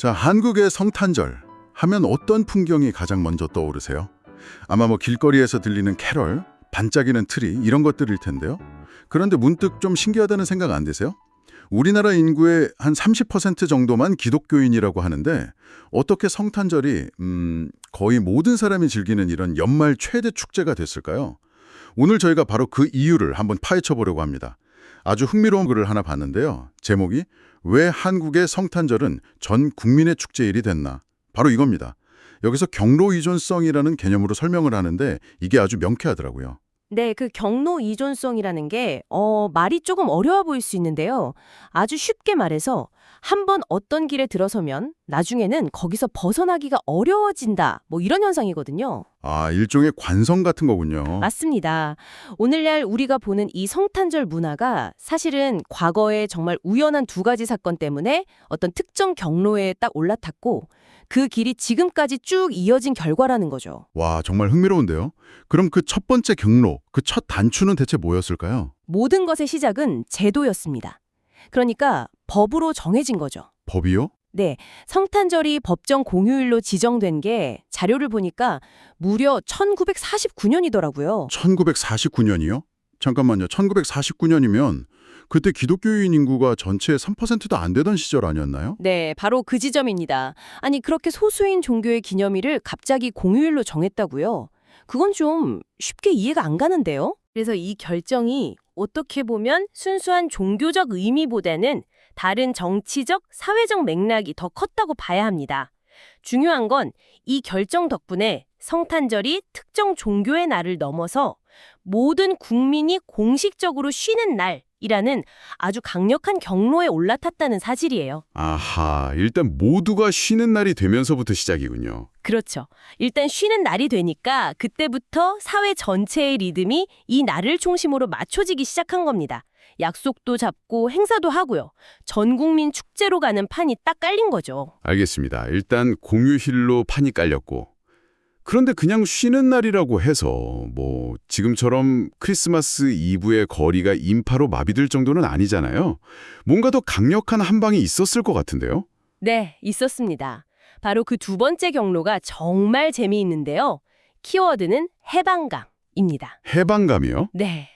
자, 한국의 성탄절 하면 어떤 풍경이 가장 먼저 떠오르세요? 아마 길거리에서 들리는 캐럴, 반짝이는 트리 이런 것들일 텐데요. 그런데 문득 좀 신기하다는 생각 안 드세요? 우리나라 인구의 한 30% 정도만 기독교인이라고 하는데 어떻게 성탄절이 거의 모든 사람이 즐기는 이런 연말 최대 축제가 됐을까요? 오늘 저희가 바로 그 이유를 한번 파헤쳐 보려고 합니다. 아주 흥미로운 글을 하나 봤는데요. 제목이 왜 한국의 성탄절은 전 국민의 축제일이 됐나? 바로 이겁니다. 여기서 경로 의존성이라는 개념으로 설명을 하는데 이게 아주 명쾌하더라고요. 네, 그 경로 이존성이라는 게 말이 조금 어려워 보일 수 있는데요. 아주 쉽게 말해서 한번 어떤 길에 들어서면 나중에는 거기서 벗어나기가 어려워진다. 이런 현상이거든요. 아, 일종의 관성 같은 거군요. 맞습니다. 오늘날 우리가 보는 이 성탄절 문화가 사실은 과거에 정말 우연한 두 가지 사건 때문에 어떤 특정 경로에 딱 올라탔고 그 길이 지금까지 쭉 이어진 결과라는 거죠. 와, 정말 흥미로운데요. 그럼 그 첫 번째 경로, 그 첫 단추는 대체 뭐였을까요? 모든 것의 시작은 제도였습니다. 그러니까 법으로 정해진 거죠. 법이요? 네, 성탄절이 법정 공휴일로 지정된 게 자료를 보니까 무려 1949년이더라고요. 1949년이요? 잠깐만요. 1949년이면 그때 기독교인 인구가 전체의 3%도 안 되던 시절 아니었나요? 네, 바로 그 지점입니다. 아니, 그렇게 소수인 종교의 기념일을 갑자기 공휴일로 정했다고요? 그건 좀 쉽게 이해가 안 가는데요? 그래서 이 결정이 어떻게 보면 순수한 종교적 의미보다는 다른 정치적, 사회적 맥락이 더 컸다고 봐야 합니다. 중요한 건 이 결정 덕분에 성탄절이 특정 종교의 날을 넘어서 모든 국민이 공식적으로 쉬는 날이라는 아주 강력한 경로에 올라탔다는 사실이에요. 아하, 일단 모두가 쉬는 날이 되면서부터 시작이군요. 그렇죠. 일단 쉬는 날이 되니까 그때부터 사회 전체의 리듬이 이 날을 중심으로 맞춰지기 시작한 겁니다. 약속도 잡고 행사도 하고요. 전 국민 축제로 가는 판이 딱 깔린 거죠. 알겠습니다. 일단 공휴일로 판이 깔렸고. 그런데 그냥 쉬는 날이라고 해서 지금처럼 크리스마스 이브의 거리가 인파로 마비될 정도는 아니잖아요. 뭔가 더 강력한 한 방이 있었을 것 같은데요. 네, 있었습니다. 바로 그 두 번째 경로가 정말 재미있는데요. 키워드는 해방감입니다. 해방감이요? 네.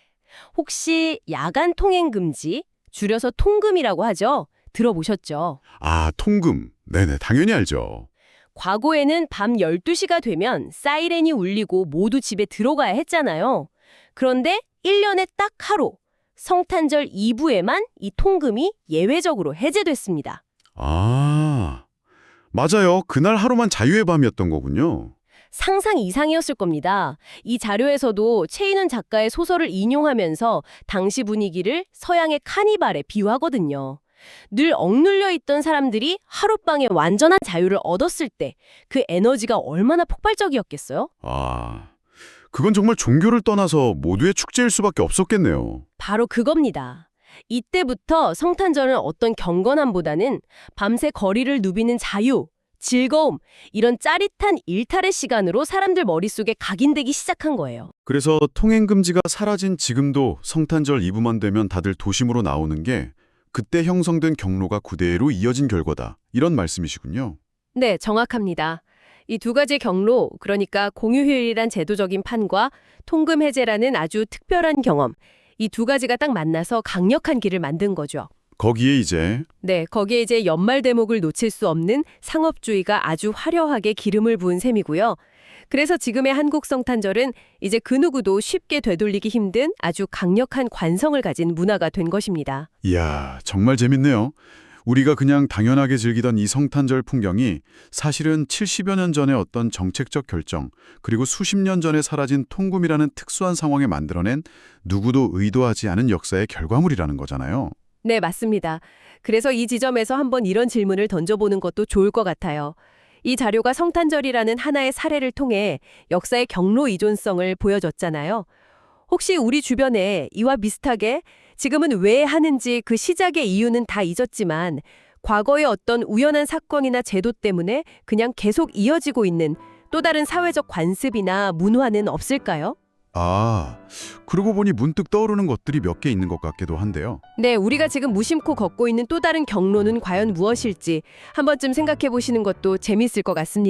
혹시 야간 통행 금지, 줄여서 통금이라고 하죠? 들어보셨죠? 아, 통금. 네네, 당연히 알죠. 과거에는 밤 12시가 되면 사이렌이 울리고 모두 집에 들어가야 했잖아요. 그런데 1년에 딱 하루, 성탄절 이브에만 이 통금이 예외적으로 해제됐습니다. 아, 맞아요. 그날 하루만 자유의 밤이었던 거군요. 상상 이상이었을 겁니다. 이 자료에서도 최인훈 작가의 소설을 인용하면서 당시 분위기를 서양의 카니발에 비유하거든요. 늘 억눌려 있던 사람들이 하룻밤에 완전한 자유를 얻었을 때 그 에너지가 얼마나 폭발적이었겠어요? 아, 그건 정말 종교를 떠나서 모두의 축제일 수밖에 없었겠네요. 바로 그겁니다. 이때부터 성탄절은 어떤 경건함보다는 밤새 거리를 누비는 자유, 즐거움, 이런 짜릿한 일탈의 시간으로 사람들 머릿속에 각인되기 시작한 거예요. 그래서 통행금지가 사라진 지금도 성탄절 이브만 되면 다들 도심으로 나오는 게 그때 형성된 경로가 그대로 이어진 결과다. 이런 말씀이시군요. 네, 정확합니다. 이 두 가지 경로, 그러니까 공휴일이란 제도적인 판과 통금 해제라는 아주 특별한 경험, 이 두 가지가 딱 만나서 강력한 길을 만든 거죠. 거기에 이제 거기에 이제 연말 대목을 놓칠 수 없는 상업주의가 아주 화려하게 기름을 부은 셈이고요. 그래서 지금의 한국 성탄절은 이제 그 누구도 쉽게 되돌리기 힘든 아주 강력한 관성을 가진 문화가 된 것입니다. 이야, 정말 재밌네요. 우리가 그냥 당연하게 즐기던 이 성탄절 풍경이 사실은 70여 년 전의 어떤 정책적 결정, 그리고 수십 년 전에 사라진 통금이라는 특수한 상황에 만들어낸 누구도 의도하지 않은 역사의 결과물이라는 거잖아요. 네, 맞습니다. 그래서 이 지점에서 한번 이런 질문을 던져보는 것도 좋을 것 같아요. 이 자료가 성탄절이라는 하나의 사례를 통해 역사의 경로 이존성을 보여줬잖아요. 혹시 우리 주변에 이와 비슷하게 지금은 왜 하는지 그 시작의 이유는 다 잊었지만 과거의 어떤 우연한 사건이나 제도 때문에 그냥 계속 이어지고 있는 또 다른 사회적 관습이나 문화는 없을까요? 아, 그러고 보니 문득 떠오르는 것들이 몇 개 있는 것 같기도 한데요. 네, 우리가 지금 무심코 걷고 있는 또 다른 경로는 과연 무엇일지 한 번쯤 생각해 보시는 것도 재밌을 것 같습니다.